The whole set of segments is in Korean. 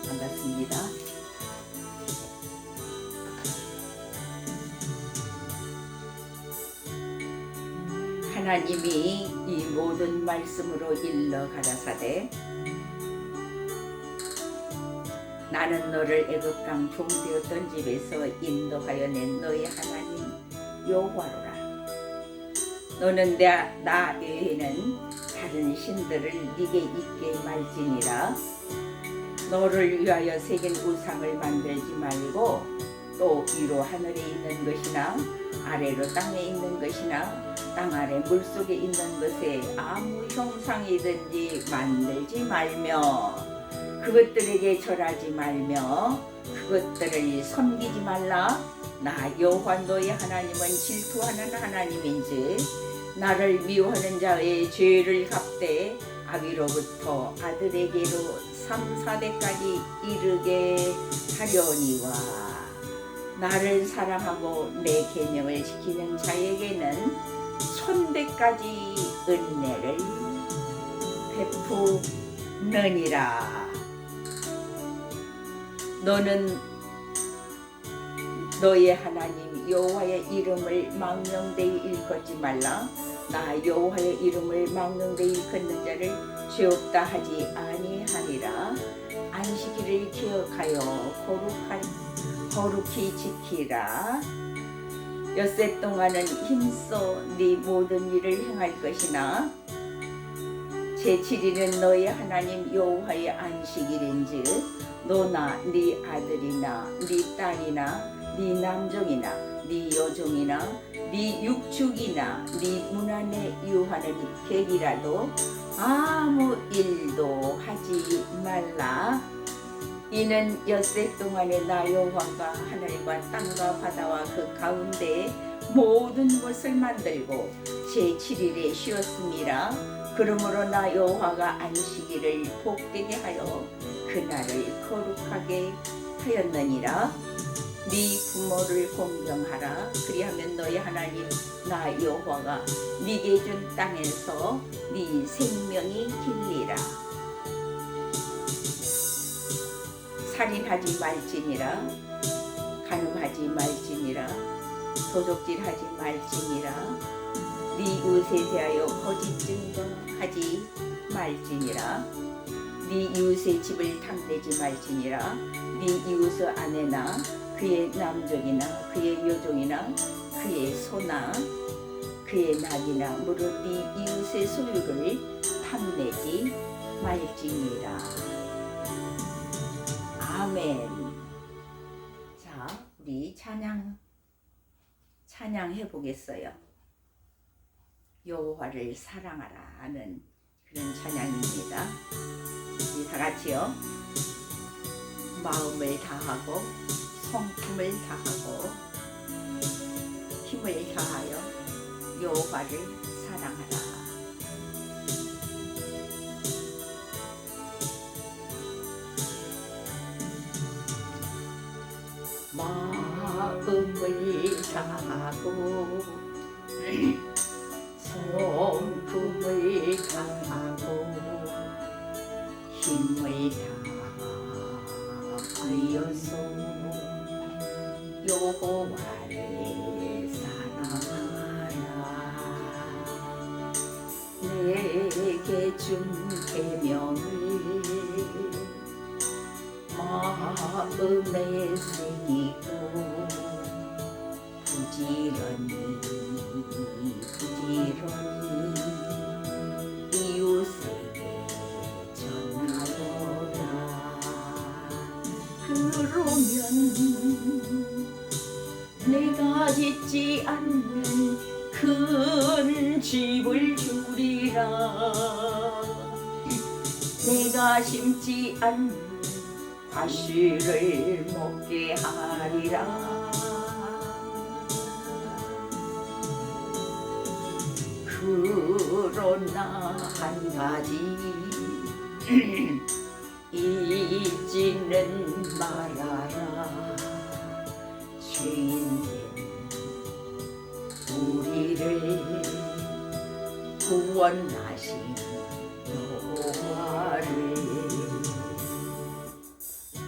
반갑습니다. 하나님이 이 모든 말씀으로 일러 가라사대 나는 너를 애굽 땅 종되었던 집에서 인도하여 낸 너의 하나님 여호와로라. 너는 나 외에는 다른 신들을 네게 있게 말지니라. 너를 위하여 새긴 우상을 만들지 말고 또 위로 하늘에 있는 것이나 아래로 땅에 있는 것이나 땅 아래 물속에 있는 것에 아무 형상이든지 만들지 말며 그것들에게 절하지 말며 그것들을 섬기지 말라. 나 여호와 너의 하나님은 질투하는 하나님인즉 나를 미워하는 자의 죄를 갚되 아비로부터 아들에게로 3, 4대까지 이르게 하려니와 나를 사랑하고 내 계명을 지키는 자에게는 1000대까지 은혜를 베푸느니라. 너는 너의 하나님 여호와의 이름을 망령되이 일컫지 말라. 나 여호와의 이름을 망령되이 일컫는 자를 죄 없다 하지 아니하리라. 안식일을 기억하여 거룩히 지키라. 엿새 동안은 힘써 네 모든 일을 행할 것이나 제7일은 너의 하나님 여호와의 안식일인즉 너나 네 아들이나 네 딸이나 네 남종이나 네 여종이나 네 육축이나 네 문 안에 유하는 객이라도 아무 일도 하지 말라. 이는 엿새 동안에 나 여호와가 하늘과 땅과 바다와 그 가운데 모든 것을 만들고 제7일에 쉬었습니다. 그러므로 나 여호와가 안식일을 복되게 하여 그날을 거룩하게 하였느니라. 네 부모를 공경하라. 그리하면 너의 하나님 나 여호와가 네게 준 땅에서 네 생명이 길리라. 살인하지 말지니라. 간음하지 말지니라. 도적질하지 말지니라. 네 이웃에 대하여 거짓 증거하지 말지니라. 네 이웃의 집을 탐내지 말지니라. 네 이웃의 아내나 그의 남종이나 그의 여종이나 그의 소나 그의 낙이나 무릇 네 이웃의 소유를 탐내지 말지니라. 아멘. 자, 우리 찬양해 보겠어요. 여호와를 사랑하라 하는 그런 찬양입니다. 우리 다 같이요. 마음을 다하고 성품을 다하고 힘을 다하여 여호와를 사랑하라. 마음을 다하고 성품을 다하고 힘을 다하여서 여호와를 사랑하라. 내게 준 계명을 마음에 새기고 부지런히 이웃에게 전하여라. 그러면 내가 짓지 않는 큰 집을 주리라. 내가 심지 않는 과실을 먹게 하리라. 그러나 한 가지 잊지는 말아라. 죄인된 우리를 구원하신 사를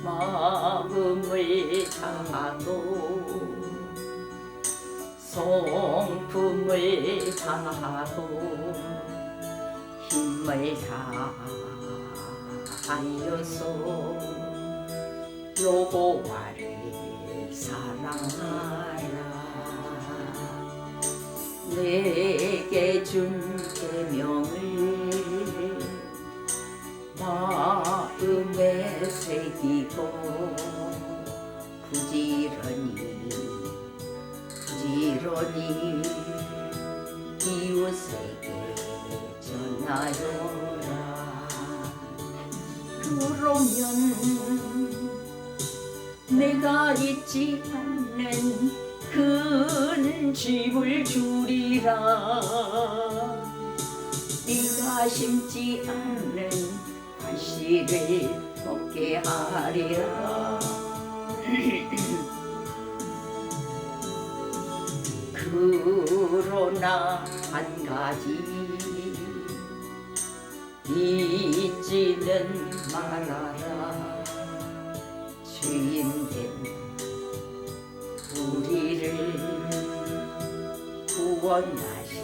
마음을 다하고 성품을 다하고 힘을 다하여서 여호와를 사랑하라. 내게 준 계명을 마음에 새기고 부지런히 이웃에게 전하여라. 그러면 내가 잊지 않는 큰 집을 주리라. 네가 심지 않는 과실을 먹게 하리라. 그러나 한 가지 잊지는 말아라. 죄인된 우리를 구원하신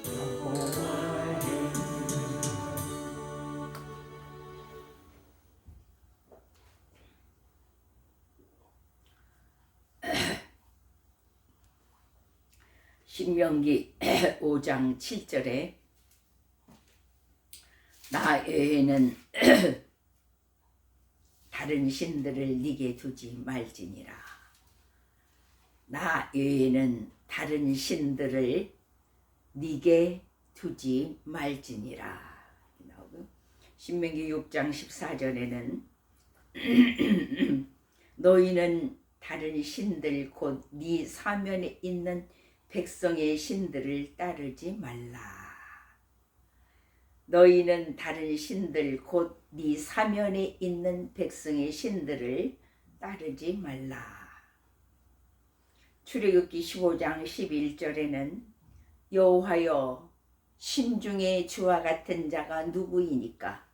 여호와를. 신명기 5장 7절에 나 외에는 다른 신들을 네게 두지 말지니라. 나 외에는 다른 신들을 네게 두지 말지니라. 신명기 6장 14절에는 너희는 다른 신들 곧 네 사면에 있는 백성의 신들을 따르지 말라. 너희는 다른 신들 곧 네 사면에 있는 백성의 신들을 따르지 말라. 출애굽기 15장 11절에는 여호와여 신 중에 주와 같은 자가 누구이니까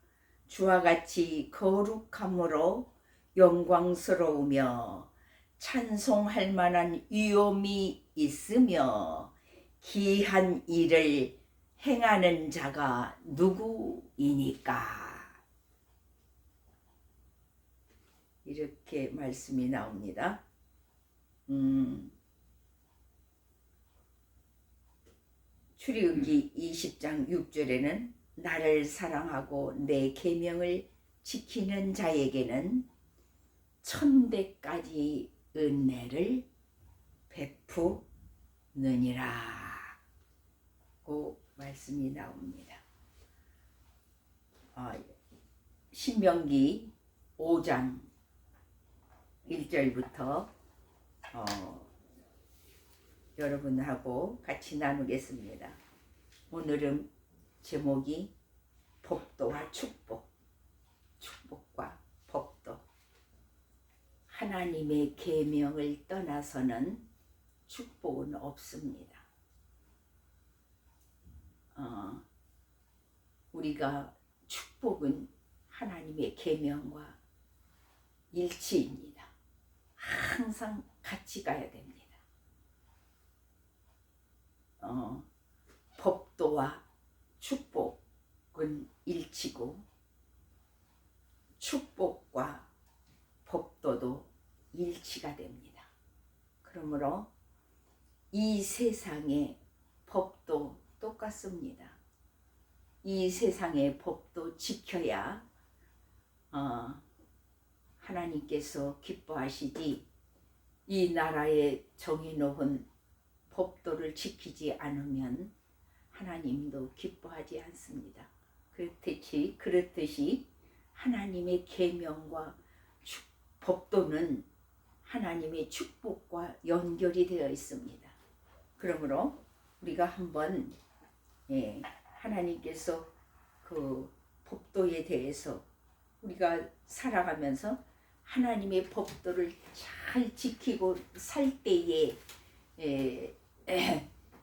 주와 같이 거룩함으로 영광스러우며 찬송할 만한 위엄이 있으며 기한 일을 행하는 자가 누구이니까. 이렇게 말씀이 나옵니다. 출애굽기 20장 6절에는 나를 사랑하고 내 계명을 지키는 자에게는 1000배까지 은혜를 베푸느니라 고 말씀이 나옵니다. 신명기 5장 1절부터 여러분하고 같이 나누겠습니다. 오늘은 제목이 법도와 축복, 축복과 법도. 하나님의 계명을 떠나서는 축복은 없습니다. 우리가 축복은 하나님의 계명과 일치입니다. 항상 같이 가야 됩니다. 법도와 축복은 일치고 축복과 법도도 일치가 됩니다. 그러므로 이 세상의 법도 똑같습니다. 이 세상의 법도 지켜야 하나님께서 기뻐하시지, 이 나라에 정해놓은 법도를 지키지 않으면 하나님도 기뻐하지 않습니다. 그렇듯이 하나님의 계명과 법도는 하나님의 축복과 연결이 되어 있습니다. 그러므로 우리가 한번 하나님께서 그 법도에 대해서 우리가 살아가면서 하나님의 법도를 잘 지키고 살 때에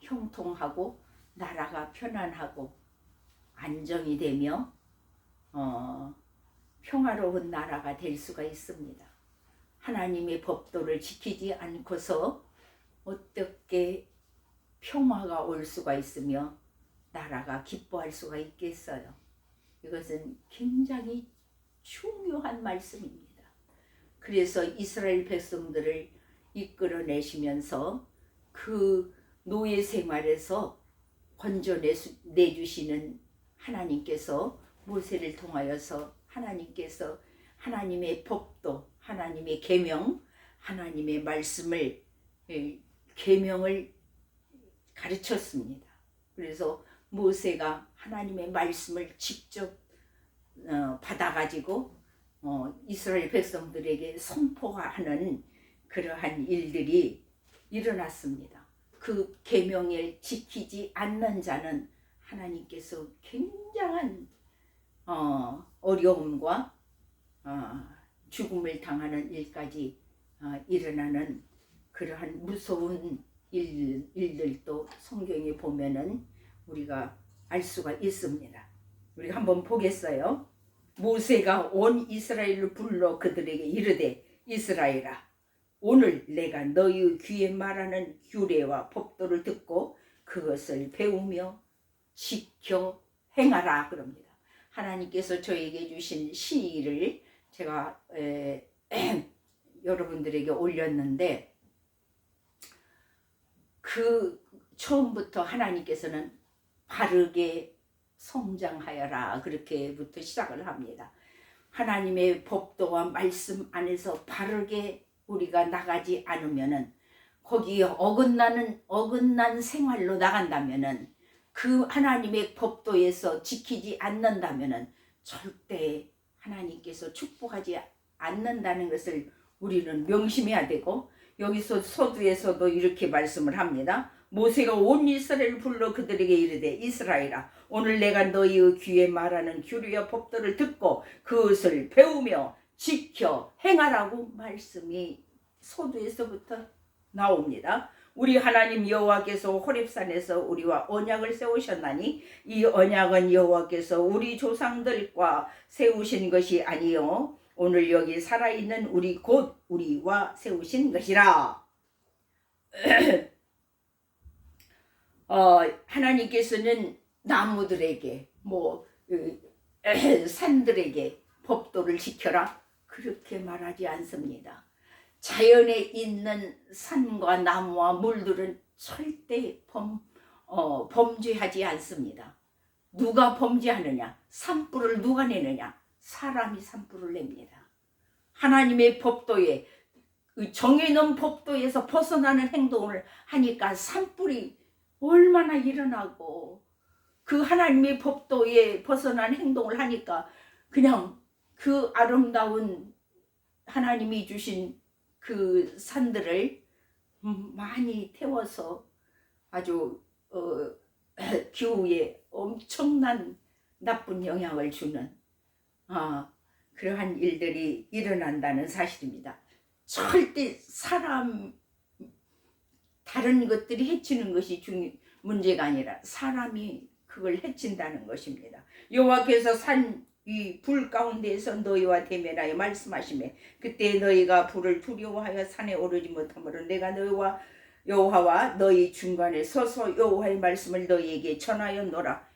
형통하고 나라가 편안하고 안정이 되며 평화로운 나라가 될 수가 있습니다. 하나님의 법도를 지키지 않고서 어떻게 평화가 올 수가 있으며 나라가 기뻐할 수가 있겠어요. 이것은 굉장히 중요한 말씀입니다. 그래서 이스라엘 백성들을 이끌어내시면서 그 노예 생활에서 건져내주시는 하나님께서 모세를 통하여서 하나님께서 하나님의 법도, 하나님의 계명, 하나님의 말씀을, 계명을 가르쳤습니다. 그래서 모세가 하나님의 말씀을 직접 받아가지고 이스라엘 백성들에게 선포하는 그러한 일들이 일어났습니다. 그 계명을 지키지 않는 자는 하나님께서 굉장한 어려움과 죽음을 당하는 일까지 일어나는 그러한 무서운 일들도 성경에 보면은 우리가 알 수가 있습니다. 우리가 한번 보겠어요. 모세가 온 이스라엘을 불러 그들에게 이르되 이스라엘아 오늘 내가 너희 귀에 말하는 규례와 법도를 듣고 그것을 배우며 지켜 행하라 그럽니다. 하나님께서 저에게 주신 시를 제가 여러분들에게 올렸는데 그 처음부터 하나님께서는 바르게 성장하여라 그렇게부터 시작을 합니다. 하나님의 법도와 말씀 안에서 바르게 우리가 나가지 않으면은 거기에 어긋난 생활로 나간다면은 그 하나님의 법도에서 지키지 않는다면은 절대 하나님께서 축복하지 않는다는 것을 우리는 명심해야 되고 여기서 서두에서도 이렇게 말씀을 합니다. 모세가 온 이스라엘을 불러 그들에게 이르되 이스라엘아 오늘 내가 너희의 귀에 말하는 규례와 법도를 듣고 그것을 배우며 지켜 행하라고 말씀이 서두에서부터 나옵니다. 우리 하나님 여호와께서 호렙산에서 우리와 언약을 세우셨나니 이 언약은 여호와께서 우리 조상들과 세우신 것이 아니요 오늘 여기 살아있는 우리 곧 우리와 세우신 것이라. 하나님께서는 나무들에게 산들에게 법도를 지켜라 그렇게 말하지 않습니다. 자연에 있는 산과 나무와 물들은 절대 범죄하지 않습니다. 누가 범죄하느냐? 산불을 누가 내느냐? 사람이 산불을 냅니다. 하나님의 법도에 정해놓은 법도에서 벗어나는 행동을 하니까 산불이 얼마나 일어나고 그 하나님의 법도에 벗어난 행동을 하니까 그냥 그 아름다운 하나님이 주신 그 산들을 많이 태워서 아주 기후에 엄청난 나쁜 영향을 주는 그러한 일들이 일어난다는 사실입니다. 절대 다른 것들이 해치는 것이 문제가 아니라 사람이 그걸 해친다는 것입니다. 여호와께서 산 위 불 가운데에서 너희와 대면하여 말씀하시매 그때 너희가 불을 두려워하여 산에 오르지 못하므로 내가 너희와 여호와와 너희 중간에 서서 여호와의 말씀을 너희에게 전하였노라.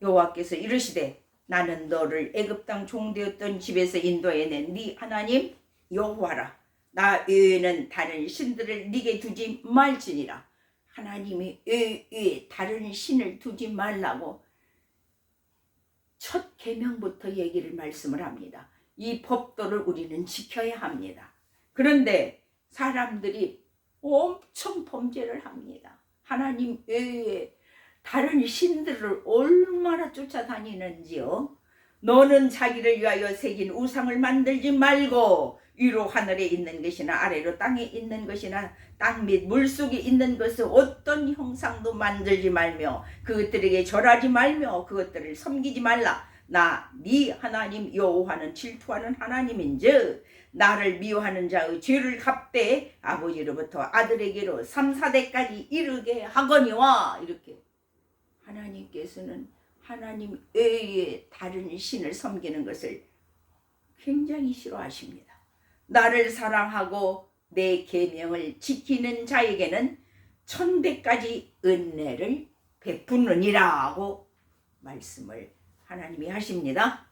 여호와께서 이르시되 나는 너를 애굽 땅 종되었던 집에서 인도해낸 네 하나님 여호와라. 나 외에는 다른 신들을 네게 두지 말지니라. 하나님이 외에 다른 신을 두지 말라고 첫 계명부터 말씀을 합니다. 이 법도를 우리는 지켜야 합니다. 그런데 사람들이 엄청 범죄를 합니다. 하나님 외에 다른 신들을 얼마나 쫓아다니는지요. 너는 자기를 위하여 새긴 우상을 만들지 말고 위로 하늘에 있는 것이나 아래로 땅에 있는 것이나 땅 및 물속에 있는 것을 어떤 형상도 만들지 말며 그것들에게 절하지 말며 그것들을 섬기지 말라. 나 네 하나님 여호와는 질투하는 하나님인즉 나를 미워하는 자의 죄를 갚되 아버지로부터 아들에게로 3, 4대까지 이르게 하거니와. 이렇게 하나님께서는 하나님 외에 다른 신을 섬기는 것을 굉장히 싫어하십니다. 나를 사랑하고 내 계명을 지키는 자에게는 1000배까지 은혜를 베푸느니라고 말씀을 하나님이 하십니다.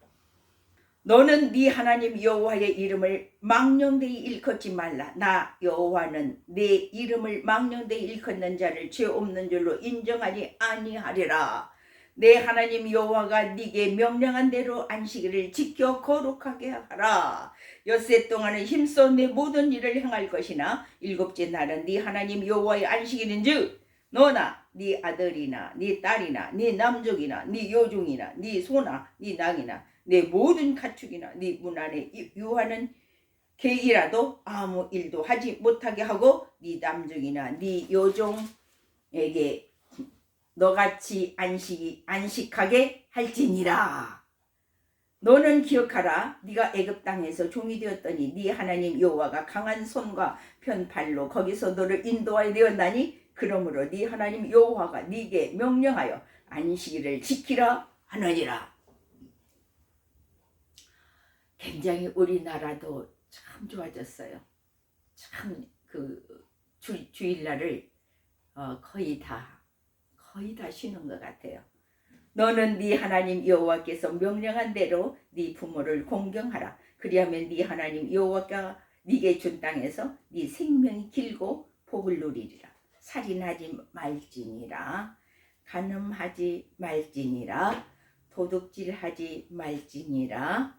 너는 네 하나님 여호와의 이름을 망령되이 일컫지 말라. 나 여호와는 내 이름을 망령되이 일컫는 자를 죄 없는 줄로 인정하지 아니하리라. 내 하나님 여호와가 네게 명령한 대로 안식일을 지켜 거룩하게 하라. 엿새 동안은 힘써 내 모든 일을 행할 것이나 일곱째 날은 네 하나님 여호와의 안식일인즉 너나 네 아들이나 네 딸이나 네 남족이나 네 여종이나 네 소나 네 낭이나 내 모든 가축이나 네 문 안에 유하는 개이라도 아무 일도 하지 못하게 하고 네 남족이나 네 여종에게 너같이 안식하게 할지니라. 너는 기억하라. 네가 애굽 땅에서 종이 되었더니 네 하나님 여호와가 강한 손과 편팔로 거기서 너를 인도하여 내었나니 그러므로 네 하나님 여호와가 네게 명령하여 안식일을 지키라 하느니라. 굉장히 우리나라도 참 좋아졌어요. 참 그 주일날을 거의 다 쉬는 것 같아요. 너는 네 하나님 여호와께서 명령한 대로 네 부모를 공경하라. 그리하면 네 하나님 여호와가 네게 준 땅에서 네 생명이 길고 복을 누리리라. 살인하지 말지니라. 간음하지 말지니라. 도둑질하지 말지니라.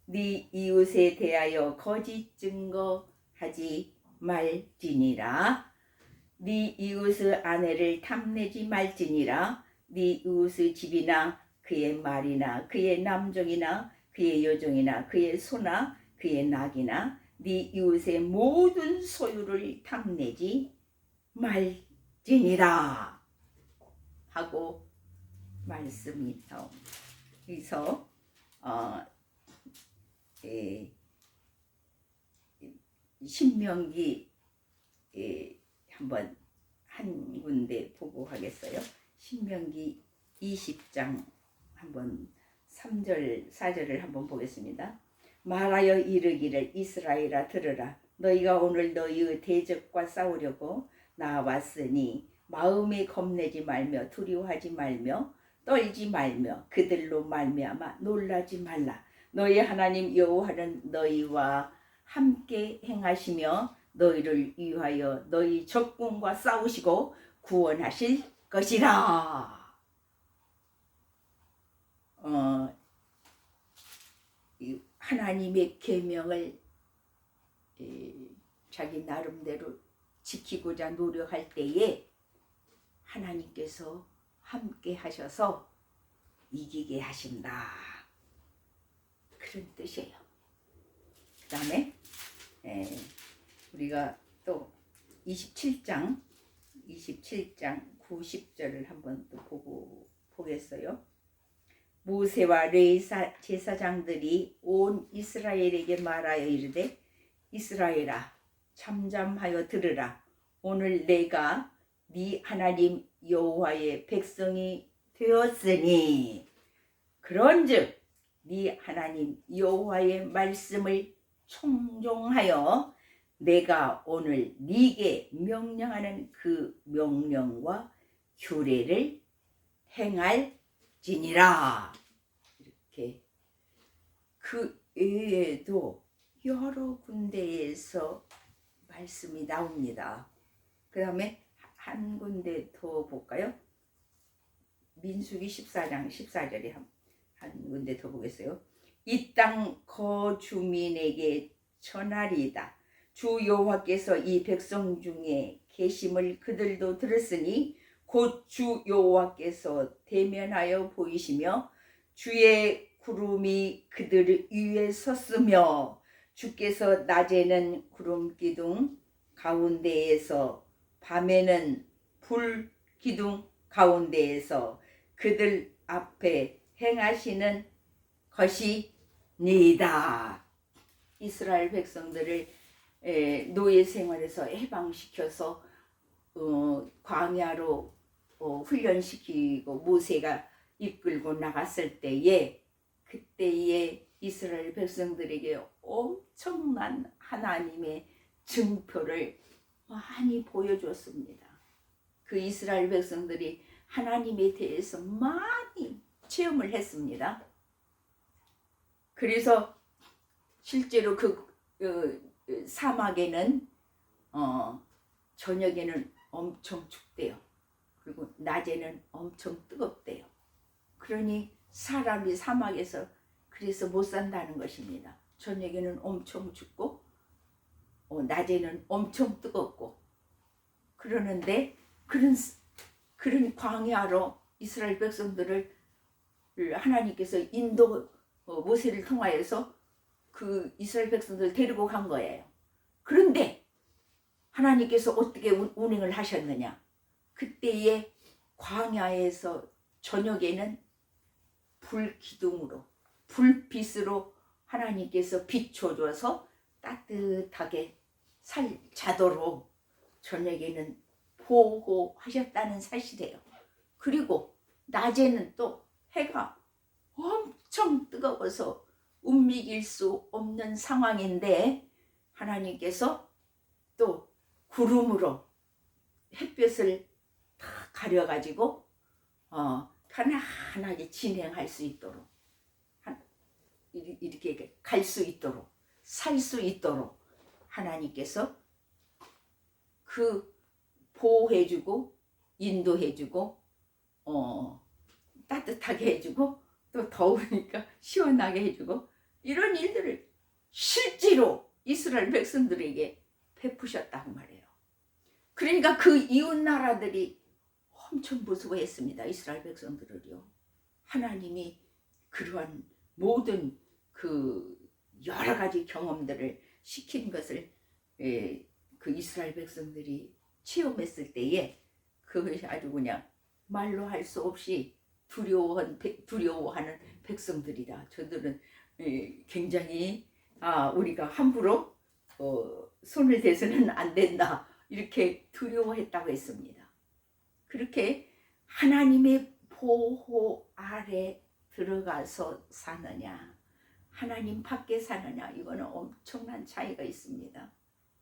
네 이웃에 대하여 거짓 증거하지 말지니라. 네 이웃의 아내를 탐내지 말지니라. 네 이웃의 집이나 그의 말이나 그의 남종이나 그의 여종이나 그의 소나 그의 낙이나 네 이웃의 모든 소유를 탐내지 말지니라 하고 말씀이 나옵니다. 그래서 신명기 한번 한 군데 보고 하겠어요. 신명기 20장 한번 3절 4절을 한번 보겠습니다. 말하여 이르기를 이스라엘아 들으라. 너희가 오늘 너희의 대적과 싸우려고 나왔으니 마음에 겁내지 말며 두려워하지 말며 떨지 말며 그들로 말미암아 놀라지 말라. 너희 하나님 여호와는 너희와 함께 행하시며 너희를 위하여 너희 적군과 싸우시고 구원하실 것이라. 하나님의 계명을 자기 나름대로 지키고자 노력할 때에 하나님께서 함께 하셔서 이기게 하신다. 그런 뜻이에요. 그 다음에 우리가 또 27장 90절을 한번 또 보겠어요. 모세와 레위 제사장들이 온 이스라엘에게 말하여 이르되 이스라엘아 잠잠하여 들으라. 오늘 내가 네 하나님 여호와의 백성이 되었으니 그런즉 네 하나님 여호와의 말씀을 청종하여 내가 오늘 네게 명령하는 그 명령과 규례를 행할지니라. 이렇게 그 외에도 여러 군데에서 말씀이 나옵니다. 그 다음에 한 군데 더 볼까요? 민수기 14장 14절에 한 군데 더 보겠어요. 이 땅 거주민에게 전하리이다. 주 여호와께서 이 백성 중에 계심을 그들도 들었으니 곧 주 여호와께서 대면하여 보이시며 주의 구름이 그들 위에 섰으며 주께서 낮에는 구름 기둥 가운데에서 밤에는 불 기둥 가운데에서 그들 앞에 행하시는 것이니이다. 이스라엘 백성들을 노예 생활에서 해방시켜서 광야로 훈련시키고 모세가 이끌고 나갔을 때에 그때에 이스라엘 백성들에게 엄청난 하나님의 증표를 많이 보여줬습니다. 그 이스라엘 백성들이 하나님에 대해서 많이 체험을 했습니다. 그래서 실제로 그 사막에는 저녁에는 엄청 춥대요. 그리고 낮에는 엄청 뜨겁대요. 그러니 사람이 사막에서 그래서 못 산다는 것입니다. 저녁에는 엄청 춥고 낮에는 엄청 뜨겁고 그러는데 그런 광야로 이스라엘 백성들을 하나님께서 인도 모세를 통하여서 그 이스라엘 백성들을 데리고 간 거예요. 그런데 하나님께서 어떻게 운행을 하셨느냐? 그때의 광야에서 저녁에는 불기둥으로 불빛으로 하나님께서 비춰줘서 따뜻하게 자도록 저녁에는 보호하셨다는 사실이에요. 그리고 낮에는 또 해가 엄청 뜨거워서 움직일 수 없는 상황인데 하나님께서 또 구름으로 햇볕을 다 가려가지고 편안하게 진행할 수 있도록 이렇게 갈 수 있도록 살 수 있도록 하나님께서 그 보호해주고 인도해주고 따뜻하게 해주고 또 더우니까 시원하게 해주고 이런 일들을 실제로 이스라엘 백성들에게 베푸셨다고 말해요. 그러니까 그 이웃 나라들이 엄청 무서워했습니다. 이스라엘 백성들을요. 하나님이 그러한 모든 그 여러 가지 경험들을 시킨 것을 그 이스라엘 백성들이 체험했을 때에 그것이 아주 그냥 말로 할 수 없이 두려워하는 백성들이다. 저들은 굉장히 우리가 함부로 손을 대서는 안 된다 이렇게 두려워했다고 했습니다. 그렇게 하나님의 보호 아래 들어가서 사느냐 하나님 밖에 사느냐 이거는 엄청난 차이가 있습니다.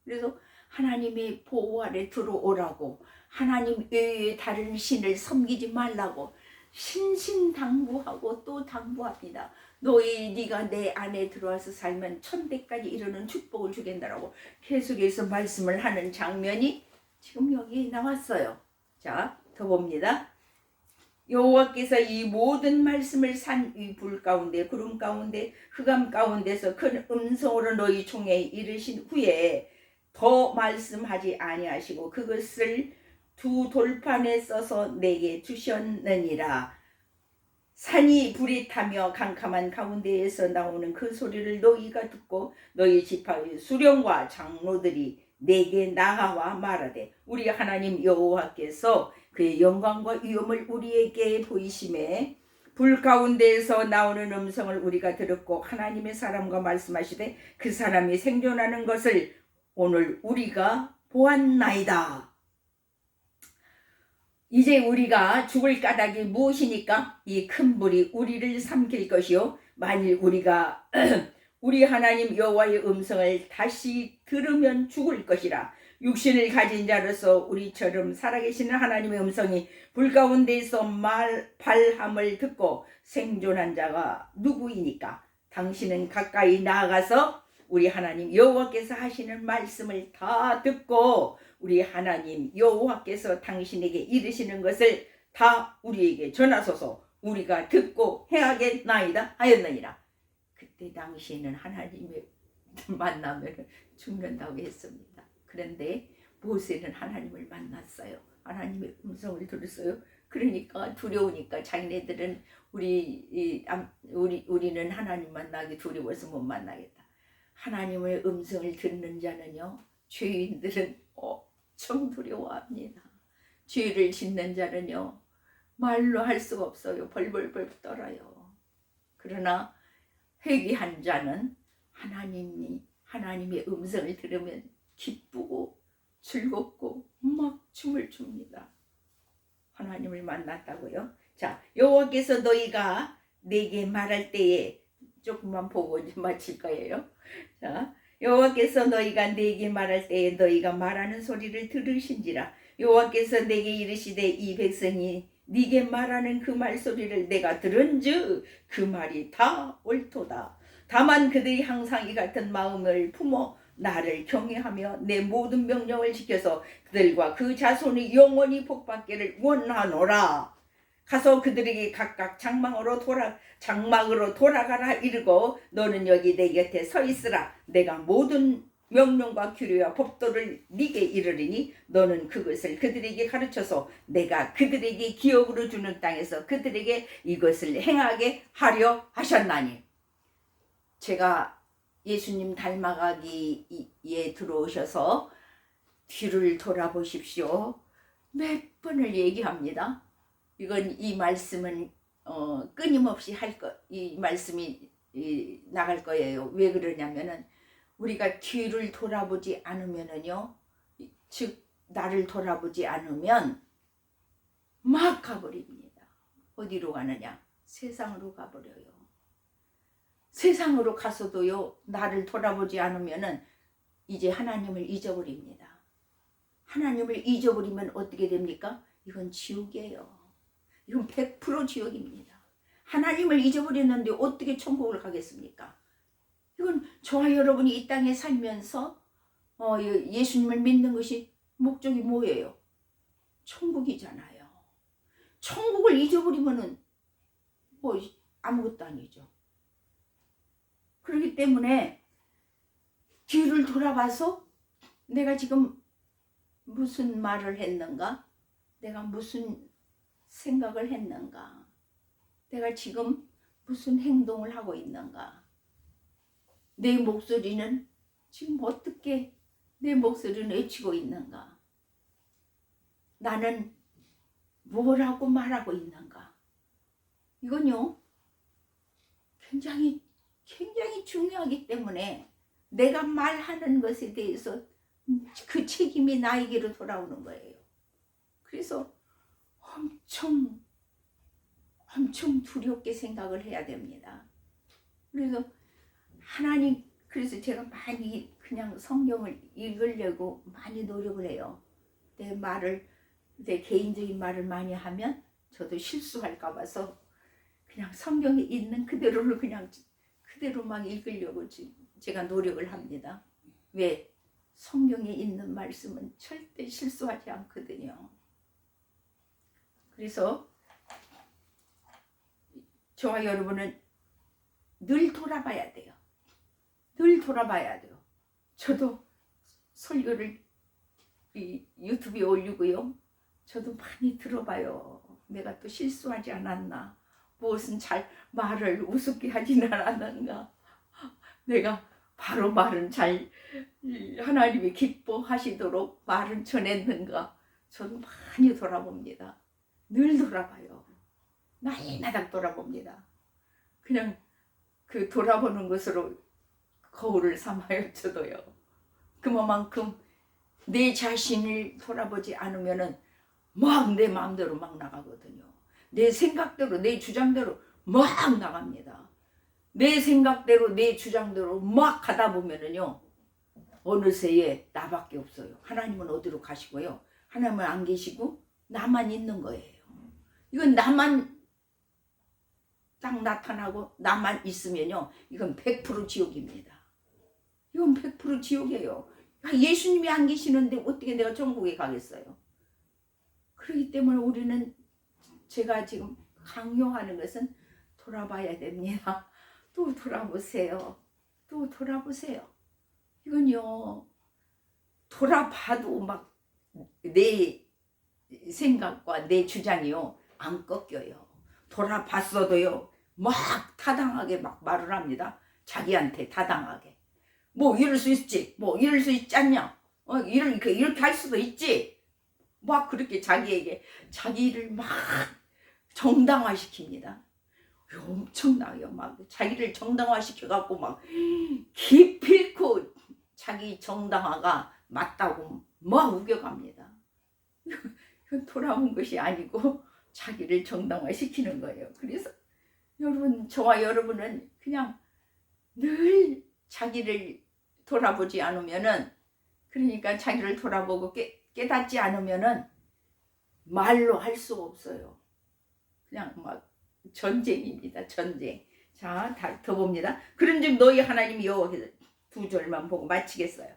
그래서 하나님의 보호 아래 들어오라고 하나님 외에 다른 신을 섬기지 말라고 신신당부하고 또 당부합니다. 네가 내 안에 들어와서 살면 천대까지 이르는 축복을 주겠다라고 계속해서 말씀을 하는 장면이 지금 여기 나왔어요. 자, 더 봅니다. 여호와께서 이 모든 말씀을 산 위 불 가운데 구름 가운데 흑암 가운데서 큰 음성으로 너희 총에 이르신 후에 더 말씀하지 아니하시고 그것을 두 돌판에 써서 내게 주셨느니라. 산이 불이 타며 캄캄한 가운데에서 나오는 그 소리를 너희가 듣고 너희 지파의 수령과 장로들이 내게 나아와 말하되 우리 하나님 여호와께서 그의 영광과 위엄을 우리에게 보이심에 불 가운데에서 나오는 음성을 우리가 들었고 하나님의 사람과 말씀하시되 그 사람이 생존하는 것을 오늘 우리가 보았나이다. 이제 우리가 죽을 까닭이 무엇이니까? 이 큰 불이 우리를 삼킬 것이요 만일 우리가 우리 하나님 여호와의 음성을 다시 들으면 죽을 것이라. 육신을 가진 자로서 우리처럼 살아계시는 하나님의 음성이 불 가운데에서 발함을 듣고 생존한 자가 누구이니까? 당신은 가까이 나아가서 우리 하나님 여호와께서 하시는 말씀을 다 듣고 우리 하나님 여호와께서 당신에게 이르시는 것을 다 우리에게 전하소서. 우리가 듣고 행하겠나이다 하였느니라. 그때 당시에는 하나님을 만나면 죽는다고 했습니다. 그런데 모세는 하나님을 만났어요. 하나님의 음성을 들었어요. 그러니까 두려우니까 자기네들은 우리는 하나님 만나기 두려워서 못 만나겠다. 하나님의 음성을 듣는 자는요, 죄인들은 엄청 두려워합니다. 죄를 짓는 자는요, 말로 할 수가 없어요. 벌벌벌 떨어요. 그러나 회개한 자는 하나님의 음성을 들으면 기쁘고 즐겁고 막 춤을 춥니다. 하나님을 만났다고요? 자, 여호와께서 너희가 내게 말할 때에 조금만 보고 이제 마칠 거예요. 자, 여호와께서 너희가 내게 말할 때에 너희가 말하는 소리를 들으신지라. 여호와께서 내게 이르시되 이 백성이 네게 말하는 그 말소리를 내가 들은즉 그 말이 다 옳도다. 다만 그들이 항상 이 같은 마음을 품어 나를 경외하며 내 모든 명령을 지켜서 그들과 그 자손이 영원히 복받기를 원하노라. 가서 그들에게 각각 장막으로 돌아가라 이르고 너는 여기 내 곁에 서 있으라. 내가 모든 명령과 규례와 법도를 네게 이르리니 너는 그것을 그들에게 가르쳐서 내가 그들에게 기업으로 주는 땅에서 그들에게 이것을 행하게 하려 하셨나니. 제가 예수님 닮아가기에 들어오셔서 뒤를 돌아보십시오. 몇 번을 얘기합니다. 이 말씀은 끊임없이 이 말씀이 나갈 거예요. 왜 그러냐면은 우리가 뒤를 돌아보지 않으면은요, 즉 나를 돌아보지 않으면 막 가버립니다. 어디로 가느냐? 세상으로 가버려요. 세상으로 가서도요, 나를 돌아보지 않으면은 이제 하나님을 잊어버립니다. 하나님을 잊어버리면 어떻게 됩니까? 이건 지옥이에요. 이건 100% 지옥입니다. 하나님을 잊어버렸는데 어떻게 천국을 가겠습니까? 이건 저와 여러분이 이 땅에 살면서 예수님을 믿는 것이 목적이 뭐예요? 천국이잖아요. 천국을 잊어버리면은 뭐 아무것도 아니죠. 그렇기 때문에 뒤를 돌아봐서 내가 지금 무슨 말을 했는가? 내가 무슨 생각을 했는가? 내가 지금 무슨 행동을 하고 있는가? 내 목소리는 지금 어떻게 내 목소리는 외치고 있는가? 나는 뭐라고 말하고 있는가? 이건요, 굉장히 중요하기 때문에 내가 말하는 것에 대해서 그 책임이 나에게로 돌아오는 거예요. 그래서 엄청 두렵게 생각을 해야 됩니다. 그래서 그래서 제가 많이 그냥 성경을 읽으려고 많이 노력을 해요. 내 개인적인 말을 많이 하면 저도 실수할까 봐서 그냥 성경에 있는 그대로를 그대로만 읽으려고 제가 노력을 합니다. 왜? 성경에 있는 말씀은 절대 실수하지 않거든요. 그래서 저와 여러분은 늘 돌아봐야 돼요. 늘 돌아봐야 돼요. 저도 설교를 유튜브에 올리고요. 저도 많이 들어봐요. 내가 또 실수하지 않았나? 무엇은 말을 우습게 하지는 않았는가? 내가 바로 말은 하나님이 기뻐하시도록 말은 전했는가? 저도 많이 돌아봅니다. 늘 돌아봐요. 날마다 돌아봅니다. 그냥 그 돌아보는 것으로 거울을 삼아요. 저도요. 그만큼 내 자신을 돌아보지 않으면은 막 내 마음대로 막 나가거든요. 내 생각대로, 내 주장대로 막 나갑니다. 내 생각대로, 내 주장대로 막 가다 보면은요, 어느새에 나밖에 없어요. 하나님은 어디로 가시고요? 하나님은 안 계시고 나만 있는 거예요. 이건 나만 딱 나타나고 나만 있으면요, 이건 100% 지옥입니다. 이건 100% 지옥이에요. 예수님이 안 계시는데 어떻게 내가 천국에 가겠어요? 그렇기 때문에 우리는, 제가 지금 강요하는 것은 돌아봐야 됩니다. 또 돌아보세요. 또 돌아보세요. 이건요, 돌아봐도 막 내 생각과 내 주장이요, 안 꺾여요. 돌아봤어도요, 막 타당하게 막 말을 합니다. 자기한테 타당하게. 뭐 이럴 수 있지, 뭐 이럴 수 있지 않냐, 이렇게 할 수도 있지, 막 그렇게 자기를 막 정당화시킵니다. 엄청나요. 막 자기를 정당화시켜갖고 막 기필코 자기 정당화가 맞다고 막 우겨갑니다. 돌아온 것이 아니고 자기를 정당화시키는 거예요. 그래서 여러분, 저와 여러분은 그냥 늘 자기를 돌아보지 않으면은, 그러니까 자기를 돌아보고 깨닫지 않으면은 말로 할 수 없어요. 그냥 막 전쟁입니다. 전쟁. 자, 더 봅니다. 그런즉 너희 하나님 여호와께서, 2절만 보고 마치겠어요.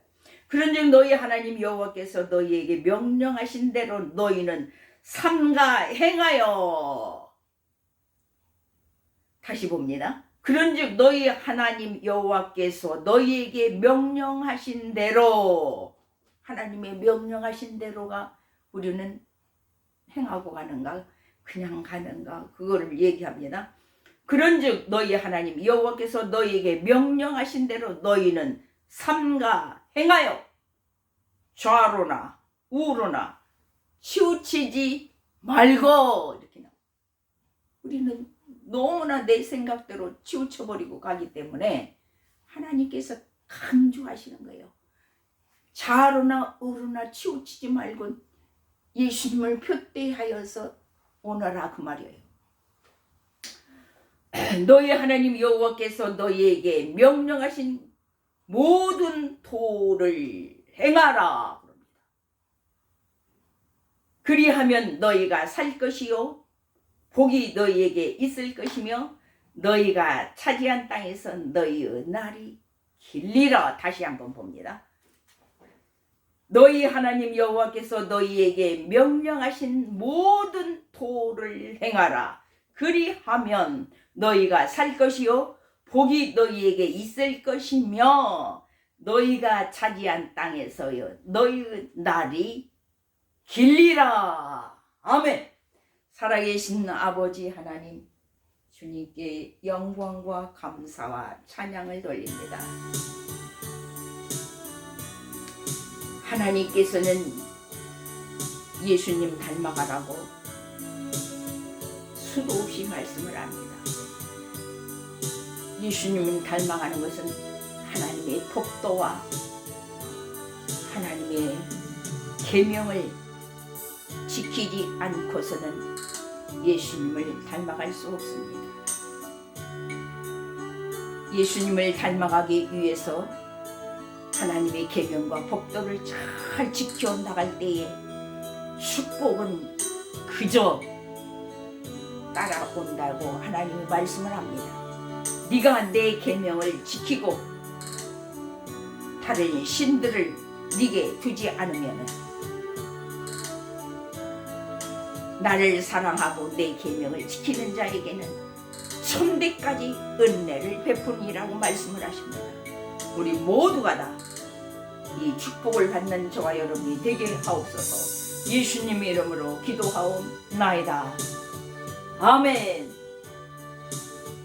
그런즉 너희 하나님 여호와께서 너희에게 명령하신 대로 너희는 삼가 행하여. 다시 봅니다. 그런즉 너희 하나님 여호와께서 너희에게 명령하신 대로, 하나님의 명령하신 대로가 우리는 행하고 가는가 그냥 가는가, 그거를 얘기합니다. 그런즉 너희 하나님 여호와께서 너희에게 명령하신 대로 너희는 삼가 행하여 좌로나 우로나 치우치지 말고. 이렇게 나와요. 우리는 너무나 내 생각대로 치우쳐버리고 가기 때문에 하나님께서 강조하시는 거예요. 좌로나 우로나 치우치지 말고 예수님을 표대하여서 오너라, 그 말이에요. 너희 하나님 여호와께서 너희에게 명령하신 모든 도를 행하라. 그리하면 너희가 살 것이요 복이 너희에게 있을 것이며 너희가 차지한 땅에서 너희의 날이 길리라. 다시 한번 봅니다. 너희 하나님 여호와께서 너희에게 명령하신 모든 도를 행하라. 그리하면 너희가 살 것이요 복이 너희에게 있을 것이며 너희가 차지한 땅에서요 너희의 날이 길리라. 아멘. 살아계신 아버지 하나님, 주님께 영광과 감사와 찬양을 돌립니다. 하나님께서는 예수님 닮아가라고 수도 없이 말씀을 합니다. 예수님을 닮아가는 것은 하나님의 법도와 하나님의 계명을 지키지 않고서는 예수님을 닮아갈 수 없습니다. 예수님을 닮아가기 위해서 하나님의 계명과 법도를 잘 지켜 나갈 때에 축복은 그저 따라온다고 하나님이 말씀을 합니다. 네가 내 계명을 지키고 다른 신들을 네게 두지 않으면 나를 사랑하고 내 계명을 지키는 자에게는 천대까지 은혜를 베푸니라고 말씀을 하십니다. 우리 모두가 다 이 축복을 받는 저와 여러분이 되게 하옵소서. 예수님의 이름으로 기도하옵나이다. 아멘.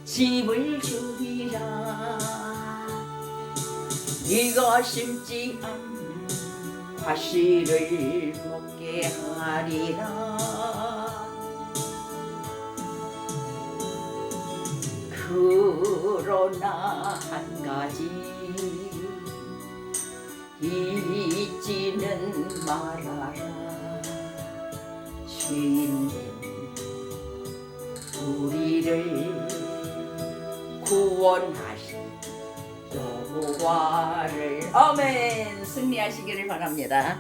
집을 주리라. 네가 심지 않는 과실을 먹게 하리라. 그러나 한 가지 잊지는 말아라. 죄인된 우리를 구원하신 여호와를. 아멘. 승리하시기를 바랍니다.